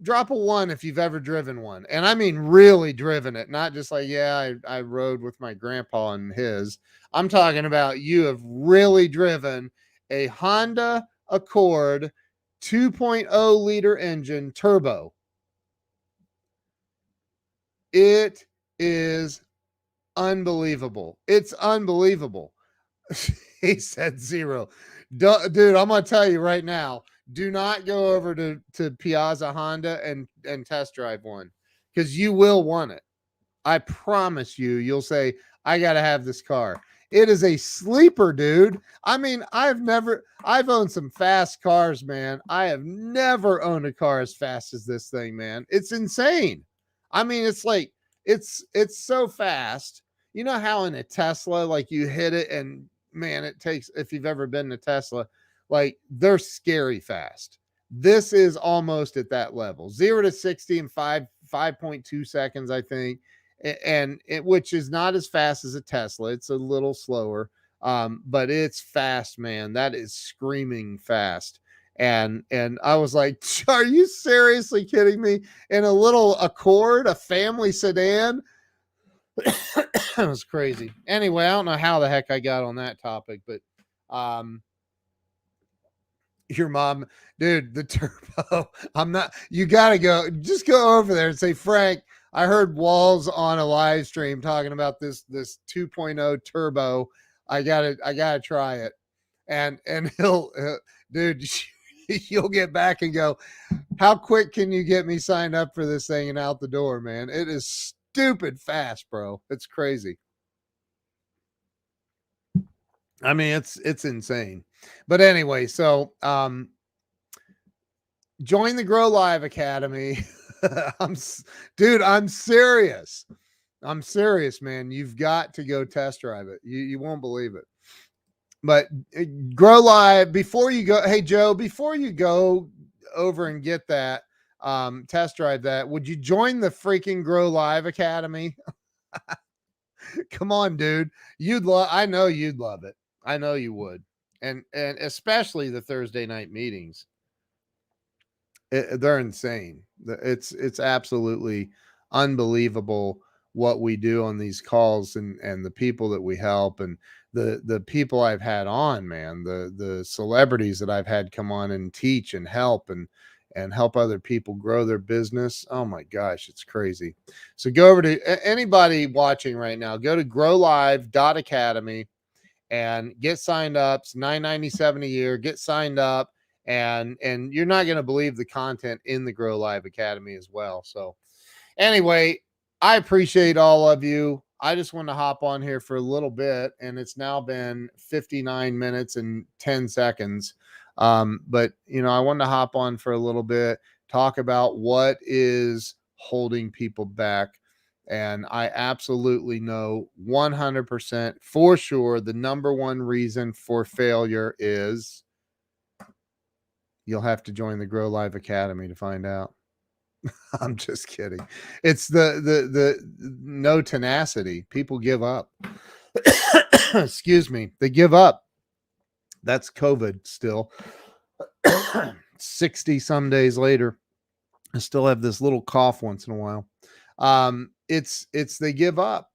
Drop a 1 if you've ever driven one. And I mean really driven it, not just like, yeah, I rode with my grandpa and his. I'm talking about you have really driven a Honda Accord 2.0 liter engine turbo. It is unbelievable. It's unbelievable. He said 0. Dude, I'm going to tell you right now, do not go over to Piazza Honda and test drive one, because you will want it. I promise you, you'll say, I got to have this car. It is a sleeper, dude. I mean, I've owned some fast cars, man. I have never owned a car as fast as this thing, man. It's insane. I mean, it's like, it's so fast. You know how in a Tesla, like you hit it and man, it takes, if you've ever been to Tesla, like they're scary fast. This is almost at that level. 0 to 60 in 5.2 seconds, I think. And which is not as fast as a Tesla. It's a little slower. But it's fast, man. That is screaming fast. And I was like, are you seriously kidding me? In a little Accord, a family sedan? It was crazy. Anyway, I don't know how the heck I got on that topic, but your mom, dude, the turbo. You gotta just go over there and say, Frank, I heard Walls on a live stream talking about this 2.0 turbo. I gotta try it. And he'll dude, you'll get back and go, how quick can you get me signed up for this thing and out the door, man? It is stupid fast, bro. It's crazy. I mean, it's insane. But anyway, so join the Grow Live Academy. I'm serious. I'm serious, man. You've got to go test drive it. You won't believe it. But Grow Live, before you go, hey Joe, before you go over and get that, test drive that, would you join the freaking Grow Live Academy? Come on, dude. I know you'd love it. I know you would. And especially the Thursday night meetings. They're insane. It's absolutely unbelievable what we do on these calls, and the people that we help, and the people I've had on, man, the celebrities that I've had come on and teach and help and help other people grow their business. Oh my gosh, it's crazy. So go over to anybody watching right now, go to growlive.academy and get signed up. It's $9.97 a year. Get signed up, and you're not going to believe the content in the Grow Live Academy as well. So anyway, I appreciate all of you. I just want to hop on here for a little bit, and it's now been 59 minutes and 10 seconds. But I wanted to hop on for a little bit, talk about what is holding people back. And I absolutely know 100% for sure the number one reason for failure is you'll have to join the Grow Live Academy to find out. I'm just kidding. It's the no tenacity. People give up. Excuse me. They give up. That's COVID still. 60 some days later, I still have this little cough once in a while. It's they give up.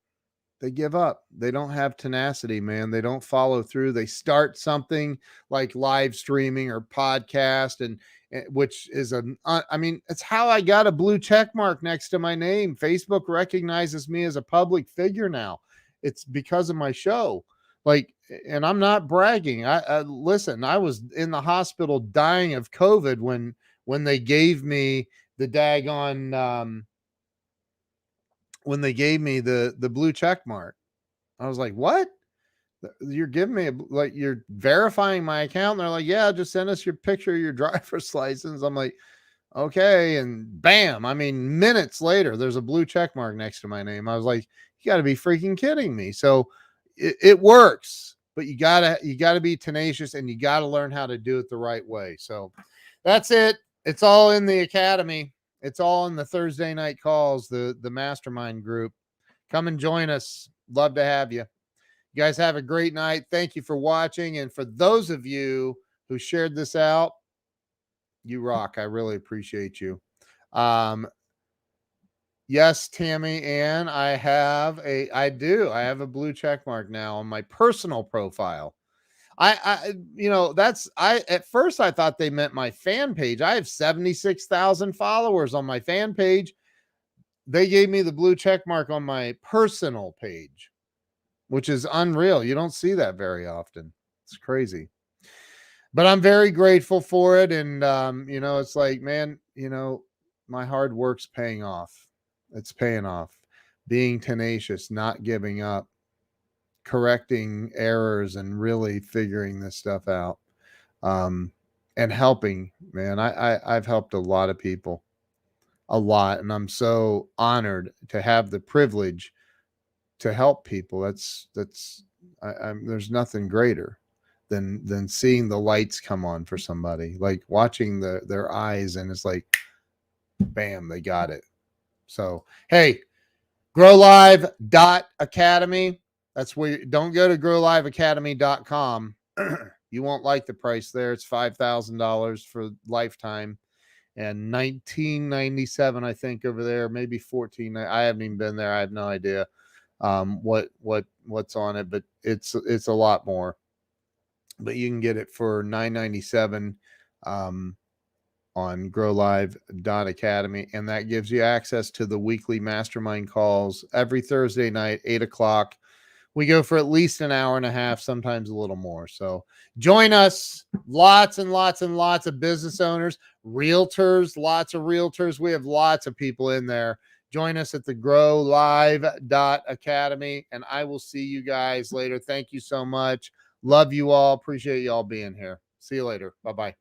They give up. They don't have tenacity, man. They don't follow through. They start something like live streaming or podcast, and which is I mean, it's how I got a blue check mark next to my name. Facebook recognizes me as a public figure now. It's because of my show. Like, and I'm not bragging. I listen. I was in the hospital dying of COVID when they gave me the daggone when they gave me the blue check mark. I was like, what? You're giving me like you're verifying my account? And they're like, yeah, just send us your picture of your driver's license. I'm like, okay. And bam, I mean, minutes later, there's a blue check mark next to my name. I was like, you got to be freaking kidding me. So it works, but you gotta be tenacious, and you got to learn how to do it the right way. So that's it. It's all in the academy. It's all in the Thursday night calls, the mastermind group. Come and join us. Love to have you. You guys have a great night. Thank you for watching. And for those of you who shared this out, you rock. I really appreciate you. Yes, Tammy Ann, I have a blue check mark now on my personal profile. At first I thought they meant my fan page. I have 76,000 followers on my fan page. They gave me the blue check mark on my personal page, which is unreal. You don't see that very often. It's crazy. But I'm very grateful for it. And, it's like, man, my hard work's paying off. It's paying off. Being tenacious, not giving up, correcting errors, and really figuring this stuff out. And helping, man. I've helped a lot of people, a lot. And I'm so honored to have the privilege to help people. There's nothing greater than seeing the lights come on for somebody, like watching their eyes, and it's like, bam, they got it. So, hey, growlive.academy. That's where don't go to growliveacademy.com. You won't like the price there. It's $5,000 for lifetime and $19.97, I think, over there, maybe $14. I haven't even been there. I have no idea what's on it, but it's a lot more. But you can get it for $9.97 on growlive.academy, and that gives you access to the weekly mastermind calls every Thursday night, 8:00. We go for at least an hour and a half, sometimes a little more. So join us. Lots and lots and lots of business owners, realtors, lots of realtors. We have lots of people in there. Join us at the growlive.academy, and I will see you guys later. Thank you so much. Love you all. Appreciate you all being here. See you later. Bye-bye.